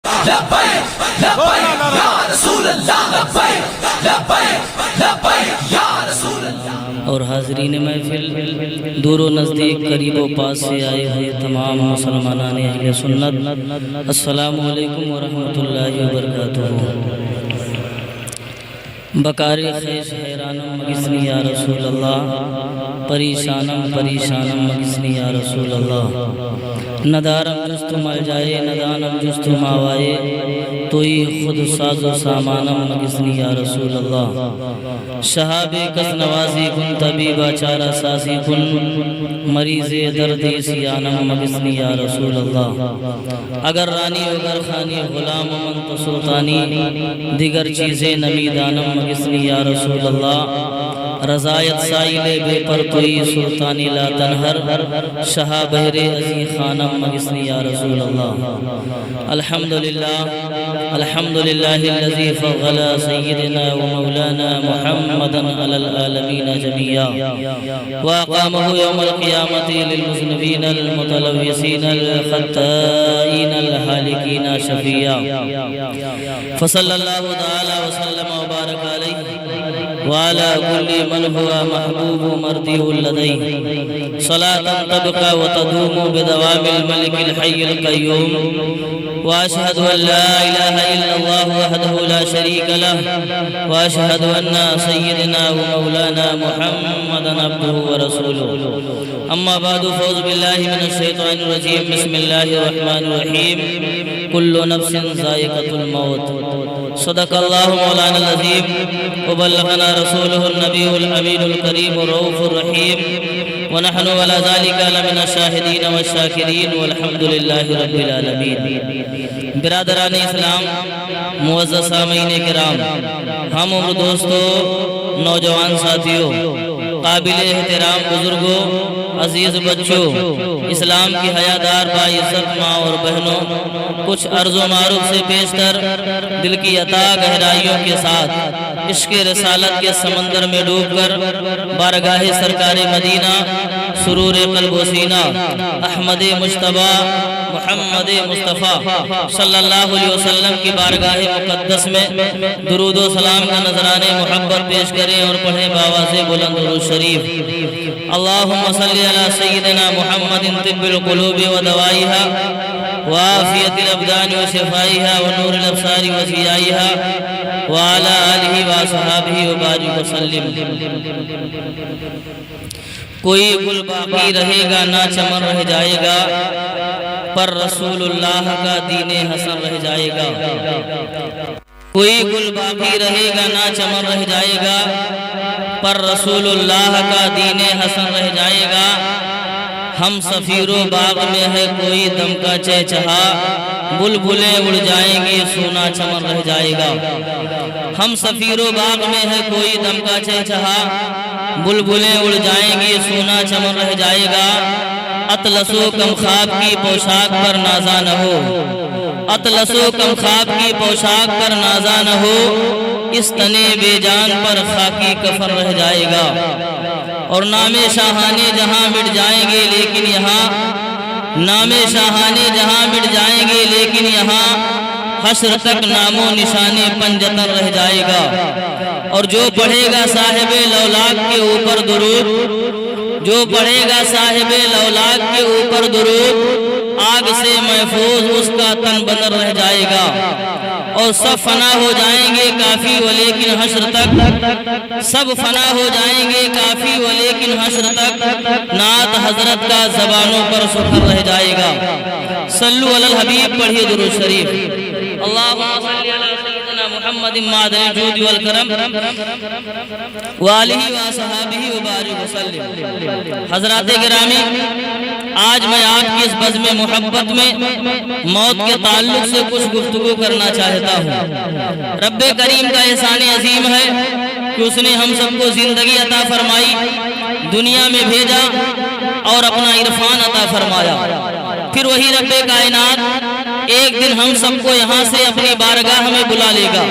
لبیک لبیک یا رسول اللہ، لبیک لبیک لبیک یا رسول اللہ۔ اور حاضرین محفل، دور و نزدیک، قریب و پاس سے آئے ہوئے تمام مسلمانان اہل سنت، السلام علیکم ورحمۃ اللہ وبرکاتہ۔ بکاری خیش حیرانم مگسنی یا رسول اللہ، پریشانم پریشانم مگسنی یا رسول اللہ۔ ندارم جستو مل جائے ندانم جستو ماوائے، توئی خود ساز و سامانم مگسنی یا رسول اللہ۔ شہاب کس نوازی کن طبیبہ چارہ سازی کن، مریض درد سیانم مگسنی یا رسول اللہ۔ اگر رانی اگر خانی غلام من تو سلطانی، دیگر چیزیں نمیدانم مگسنی یا رسول اللہ۔ رضایت سائل بے پر توئی سلطانی لا تنہر، شہا بہر عزی خانم مگسنی یا رسول اللہ۔ الحمدللہ الحمدللہ الذی فضل سیدنا و مولانا محمدا علی العالمین جميعا، واقامہ یوم القیامت للمذنبین المتلوثین الخطائین الحالکین شفیعا، فصلی اللہ تعالی وسلم وبارک علیہ وعلى كل من هو محبوب مرضي لديه، صلاة تبقى وتدوم بدوام الملك الحي القيوم، وأشهد أن لا إله إلا الله وحده لا شريك له، وأشهد أن سيدنا ومولانا محمدا عبده ورسوله، أما بعد فأعوذ بالله من الشيطان الرجيم، بسم الله الرحمن الرحيم، كل نفس ذائقة الموت، صدق الله مولانا العظيم، وبلغنا رسوله النبي الأمين الكريم الرؤوف الرحيم، ونحن على ذلك لمن الشاهدين والشاكرين، والحمد لله رب العالمين۔ برادران اسلام، معزز سامعین کرام، ہم عمر دوستو، نوجوان ساتھیوں، قابل احترام بزرگوں، عزیز بچوں، اسلام کی حیادار بائی عزت ماں اور بہنوں، کچھ عرض و معروف سے بیشتر دل کی عطا گہرائیوں کے ساتھ عشق رسالت کے سمندر میں ڈوب کر بارگاہ سرکار مدینہ، سرور قلب و سینہ، احمد مجتبی محمد مصطفیٰ صلی اللہ علیہ وسلم کی بارگاہ مقدس میں درود و سلام کا نذرانے محبت پیش کریں اور پڑھیں بآواز بلند درود شریف۔ اللہم صلی علی سیدنا محمد طب القلوب و دوائیہا، وعافیت الابدان و شفائیہا، ونور الابصار و ضیائیہا، وعلی آلہ و صحابہ و بارک وسلم۔ کوئی گل باقی رہے گا نہ چمن رہ جائے گا، پر رسول اللہ کا دین حسن رہ جائے گا۔ کوئی گل باقی رہے گا نہ چمن رہ جائے گا، پر رسول اللہ کا دین حسن رہ جائے گا۔ ہم سفیر و باغ میں ہے کوئی دم کا چہچہا، بلبلیں اڑ جائیں گی سونا چمن رہ جائے گا۔ ہم سفیر و باغ میں ہے کوئی دم کا چہچہا، بلبلیں اڑ جائیں گی سونا چمن رہ جائے گا۔ اطلس و کم خواب کی پوشاک پر نازا نہ ہو، اطلس و کم خواب کی پوشاک پر نازا نہ ہو، اس تنے بے جان پر خاکی کفن رہ جائے گا۔ اور نام شاہانے جہاں مٹ جائیں گے لیکن یہاں، نام شاہانے جہاں مٹ جائیں گے لیکن یہاں، حشر تک نام و نشانے پنجتن رہ جائے گا۔ اور جو پڑھے گا صاحب لولاک کے اوپر درود، جو پڑھے گا صاحب لولاک کے اوپر درود، آگ سے محفوظ اس کا تن بدر رہ جائے گا۔ اور سب فنا ہو جائیں گے کافی ولیکن حشر تک، سب فنا ہو جائیں گے کافی ولیکن حشر تک، نعت حضرت کا زبانوں پر سخن رہ جائے گا۔ صلو علی الحبیب، پڑھیے درود شریف۔ اللہم صلی علی سیدنا محمد معدن الجود والکرم وآلہ وصحابہ وبارک وسلم۔ حضرات گرامی، آج میں آپ کی اس بزم محبت میں موت کے تعلق سے کچھ گفتگو کرنا چاہتا ہوں۔ رب کریم کا احسان عظیم ہے کہ اس نے ہم سب کو زندگی عطا فرمائی، دنیا میں بھیجا اور اپنا عرفان عطا فرمایا۔ پھر وہی رب کائنات ایک دن ہم سب کو یہاں سے اپنی بارگاہ میں بلا لے گا۔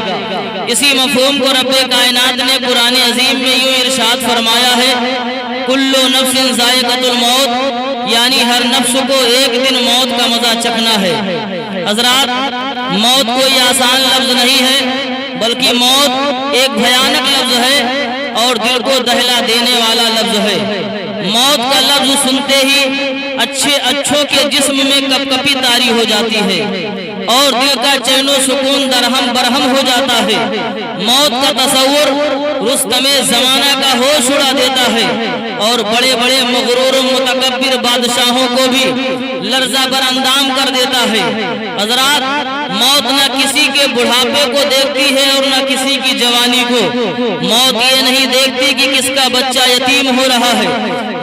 اسی مفہوم کو رب کائنات نے قرآن عظیم میں یوں ارشاد فرمایا ہے، کل نفس ذائقۃ الموت، یعنی ہر نفس کو ایک دن موت کا مزہ چکھنا ہے۔ حضرات، موت کوئی آسان لفظ نہیں ہے، بلکہ موت ایک بھیانک لفظ ہے اور دل کو دہلا دینے والا لفظ ہے۔ موت کا لفظ سنتے ہی اچھوں کے جسم میں کپ کپی طاری ہو جاتی ہے اور دل کا چین و سکون درہم برہم ہو جاتا ہے۔ موت کا تصور رستم زمانہ کا ہوش اڑا دیتا ہے اور بڑے بڑے مغرور و متکبر بادشاہوں کو بھی لرزہ بر اندام کر دیتا ہے۔ حضرات، موت نہ کسی کے بڑھاپے کو دیکھتی ہے اور نہ کسی کی جوانی کو۔ موت یہ نہیں دیکھتی کہ کس کا بچہ یتیم ہو رہا ہے،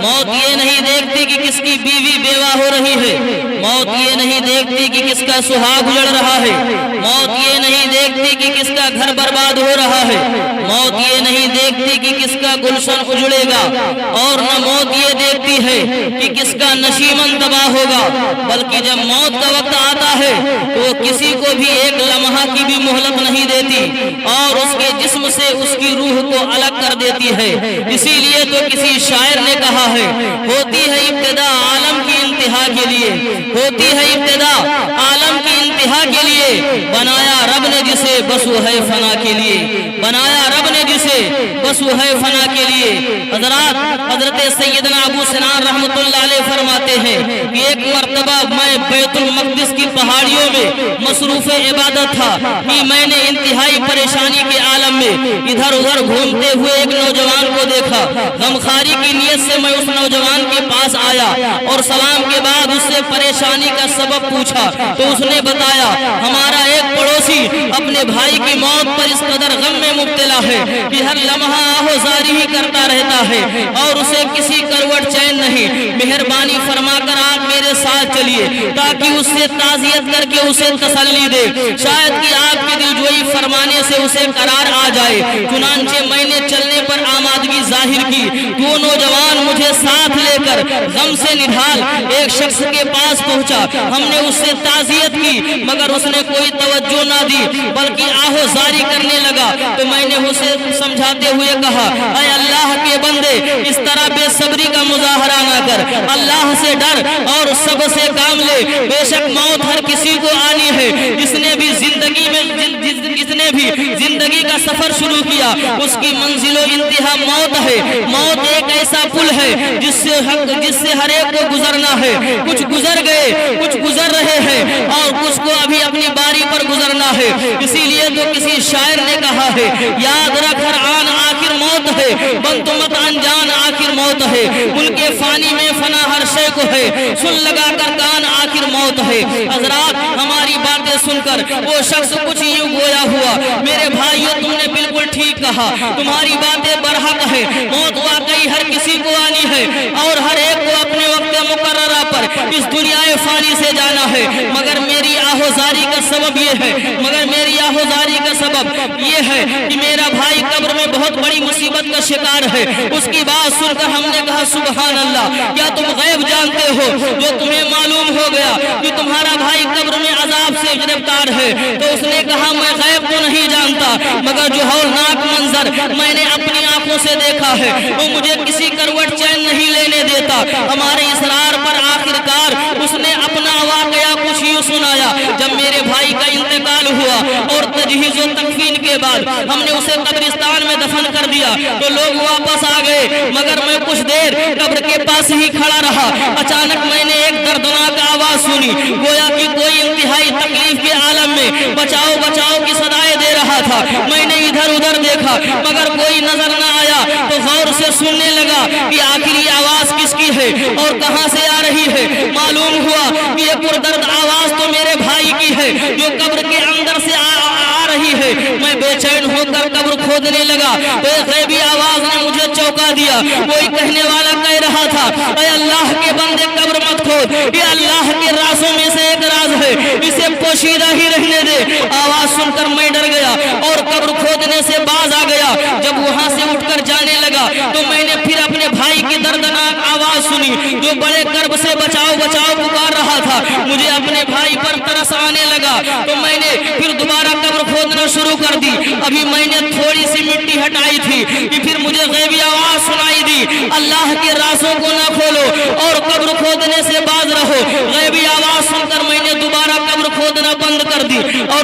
موت یہ نہیں دیکھتی کہ کس کی بیوی بیوہ ہو رہی ہے، موت یہ نہیں دیکھتی کہ کس کا سہاگ اجڑ رہا ہے، موت یہ نہیں دیکھتی کہ کس کا گھر برباد ہو رہا ہے، موت یہ نہیں دیکھتی کہ کس کا گلشن اجڑے گا، اور نہ موت یہ دیکھتی ہے کہ کس کا نشیمن تباہ ہوگا، بلکہ جب موت کا وقت آتا ہے تو وہ کسی کو بھی ایک لمحہ کی بھی مہلت نہیں دیتی اور اس کے جسم سے اس کی روح کو الگ کر دیتی ہے۔ اسی لیے تو کسی شاعر نے کہا ہے، ہوتی ہے ابتدا عالم کی انتہا کے لیے، ہوتی ہے ابتدا عالم کی انتہا کے لیے، بنایا رب نے جسے بس وہ ہے فنا کے لیے، بنایا رب نے جسے بس وہ ہے فنا کے لیے۔ حضرات، حضرت سیدنا ابو سنان رحمۃ اللہ علیہ فرماتے ہیں کہ ایک مرتبہ میں بیت المقدس کی پہاڑیوں میں مصروف عبادت تھا کہ میں نے انتہائی پریشانی کے عالم میں ادھر ادھر گھومتے ہوئے ایک نوجوان کو دیکھا۔ غمخواری کی نیت سے میں اس نوجوان کے پاس آیا اور سلام کے بعد اس سے پریشانی کا سبب پوچھا تو اس نے بتایا، ہمارا ایک پڑوسی اپنے بھائی کی موت پر اس قدر غم میں مبتلا ہے کہ ہر لمحہ آہوزاری ہی کرتا رہتا ہے اور اسے کسی کروٹ چین نہیں۔ مہربانی فرما کر آپ میرے ساتھ چلیے تاکہ اس سے تعزیت کر کے اسے تسلی دے، شاید کہ آپ کی دلجوئی فرمانے سے اسے قرار آ جائے۔ چنانچہ میں نے چلنے پر آمادگی ظاہر کی۔ وہ نوجوان مجھے ساتھ لے کر غم سے نڈھال ایک شخص کے پاس پہنچا۔ ہم نے اس سے تعزیت کی مگر اس نے کوئی توجہ نہ دی بلکہ آہوزاری کرنے لگا تو میں نے اسے سمجھاتے ہوئے کہا، اے اللہ کے بندے، اس طرح بے صبری کا مظاہرہ نہ کر، اللہ سے ڈر اور صبر سے کام لے۔ بے شک موت ہر کسی کو آنی ہے، جس نے بھی زندگی کا سفر شروع کیا اس کی منزل و انتہا موت ہے۔ موت ایک ایسا پل ہے جس سے ہر ایک کو گزرنا ہے۔ کچھ گزر گئے، کچھ گزر رہے ہیں اور کچھ کو ابھی اپنی باری پر گزرنا ہے۔ اسی لیے تو کسی شاعر نے کہا ہے، یاد رکھ ہر آن آخر موت ہے، بن تو مت انجان آخر موت ہے، ان کے فانی میں فنا ہر شے کو ہے، سن لگا کر کان آخر موت ہے۔ حضرات، ہماری باتیں سن کر وہ شخص کچھ یوں گویا ہوا، میرے بھائیو تم نے بالکل ٹھیک کہا، تمہاری باتیں برحق ہے، موت واقعی ہر کسی کو آنی ہے اور ہر ایک کو اپنے وقت مقررہ پر اس دنیا فانی سے جانا ہے، مگر میری آہوزاری کا سبب یہ ہے کہ میرا بھائی قبر میں بہت بڑی مصیبت کا شکار ہے۔ اس کی بات سن کر ہم نے کہا، سبحان اللہ، کیا تم غیب جانتے ہو؟ جو تمہیں معلوم ہو گیا کہ تمہارا بھائی قبر میں عذاب سے گرفتار ہے؟ تو اس نے کہا، میں غیب تو نہیں جانتا مگر جو ہولناک منظر میں نے اپنی آنکھوں سے دیکھا ہے وہ مجھے کسی کروٹ چین نہیں لینے دیتا۔ ہمارے اصرار پر آخرکار اس نے اپنا واقعہ کچھ یوں سنایا، جب میرے بھائی کا انتقال ہوا اور تجہیز و تکفین کے بعد ہم نے اسے قبرستان میں دفن کر دیا تو لوگ واپس آ گئے مگر میں کچھ دیر قبر کے پاس ہی کھڑا رہا۔ اچانک میں نے ایک دردناک آواز سنی، گویا کہ کوئی انتہائی تکلیف کے عالم میں بچاؤ بچاؤ کی صدائیں دے رہا تھا۔ میں نے ادھر ادھر دیکھا مگر کوئی نظر نہ آیا تو غور سے سننے لگا کہ آخر یہ آواز کس کی ہے اور کہاں سے آ رہی ہے۔ معلوم ہوا کہ یہ پردرد آواز تو میرے بھائی کی ہے جو قبر کے اندر سے آ رہی ہے۔ میں بے چین ہو کر قبر کھودنے لگا تو ایک غیبی آواز نے مجھے چونکا دیا۔ کوئی کہنے والا کہہ رہا تھا، اے اللہ کے بندے قبر مت کھود، یہ اللہ کے رازوں میں سے ایک راز ہے، اسے پوشیدہ ہی رہنے دے۔ آواز سن کر میں ڈر گیا اور قبر کھودنے سے باز آ گیا۔ جب وہاں سے اٹھ کر جانے لگا تو میں نے پھر اپنے بھائی کی دردناک آواز سنی جو بڑے کرب سے بچاؤ بچاؤ پکار رہا تھا۔ مجھے اپنے بھائی پر ترس آنے لگا تو میں نے پھر دوبارہ قبر کھودنا شروع کر دی۔ ابھی میں نے تھوڑی سی مٹی ہٹائی تھی کہ پھر مجھے غیبی آواز سنائی دی، اللہ کے رازوں کو نہ کھولو اور قبر کھودنے سے باز رہو۔ غیبی آواز سن کر میں نے دوبارہ قبر کھودنا بند کر دی اور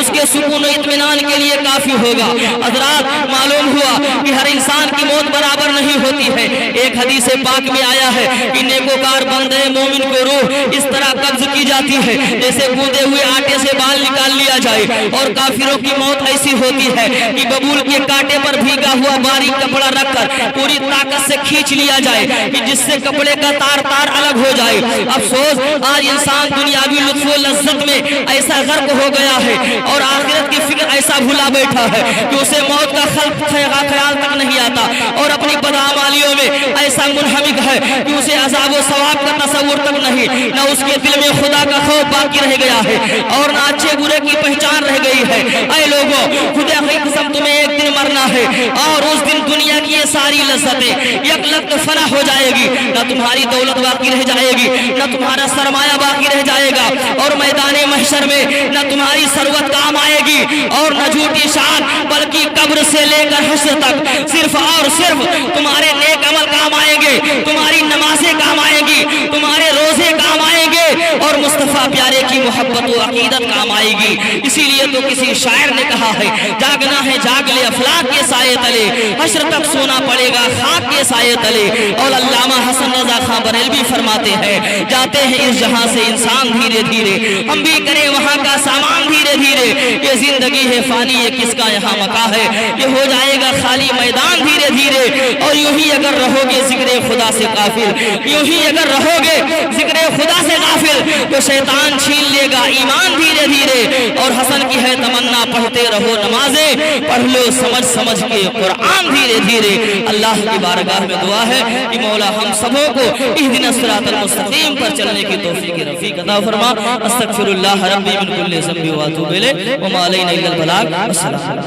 اس کے سکون و اطمینان کے لیے کافی ہوگا۔ حضرات معلوم ہوا کہ ہر انسان کی موت برابر نہیں ہوتی ہے۔ ایک حدیث پاک میں آیا ہے کہ نیکوکار بندے مومن کو روح اس طرح قبض کی جاتی ہے جیسے گوندے ہوئے آٹے سے بال نکال لیا جائے، اور کافروں کی موت ایسی ہوتی ہے کہ ببول کے کانٹے پر بھیگا ہوا باریک کپڑا رکھ کر پوری طاقت سے کھینچ لیا جائے کہ جس سے کپڑے کا تار تار الگ ہو جائے۔ افسوس آج انسان دنیاوی لطف و لذت میں ایسا غرق ہو گیا ہے اور آخرت کی فکر ایسا بھولا بیٹھا ہے کہ اسے موت کا خیال تک نہیں آتا، اور اپنی بدعمالیوں میں ایسا منہمک ہے کہ اسے عذاب و ثواب کا تصور تک نہیں، نہ اس کے دل میں خدا کا خوف باقی رہ گیا ہے اور نہ اچھے برے کی پہچان رہ گئی ہے۔ اے لوگوں، خدا کی قسم تمہیں ایک دن مرنا ہے، اور اس دن دنیا کی یہ ساری لذتیں یک لخت فنا ہو جائے گی، نہ تمہاری دولت باقی رہ جائے گی، نہ تمہارا سرمایہ باقی رہ جائے گا، اور میدان محشر میں نہ تمہاری ثروت کام آئے گی اور نہ جھوٹی شان، بلکہ قبر سے لے کر حشر تک صرف اور صرف تمہارے نیک عمل کام آئیں گے، تمہاری نمازیں کام آئیں گی، تمہارے روزے کام آئیں گے، اور مصطفیٰ پیارے کی محبت و عقیدت کام آئے گی۔ اسی لیے تو کسی شاعر نے کہا ہے جاگنا ہے جاگ لے افلاک کے سائے تلے، حشر تک سونا پڑے گا خاک کے سائے تلے۔ اور علامہ حسن رضا خان بریلوی فرماتے ہیں جاتے ہیں اس جہاں سے انسان دھیرے دھیرے، ہم بھی کریں وہاں کا سامان دھیرے دھیرے، یہ زندگی ہے فانی یہ کس کا یہاں مقام ہے، یہ ہو جائے گا خالی میدان دھیرے دھیرے۔ اور یوں ہی اگر رہو گے ذکر خدا سے غافل، یوں ہی اگر رہو گے ذکر خدا سے غافل، تو شیطان چھین لے گا ایمان دھیرے دھیرے۔ اور حسن کی ہے تمنا پڑھتے رہو نمازیں، پڑھ لو سمجھ سمجھ کے قرآن دھیرے دھیرے۔ اللہ کی بارگاہ میں دعا ہے کہ مولا ہم سبوں کو اہدنا الصراط المستقیم پر چلنے کی توفیق رفیق عطا فرما۔ استغفر اللہ ربی من کل ذنب و اتوب الیہ وما علینا الا البلاغ۔ السلام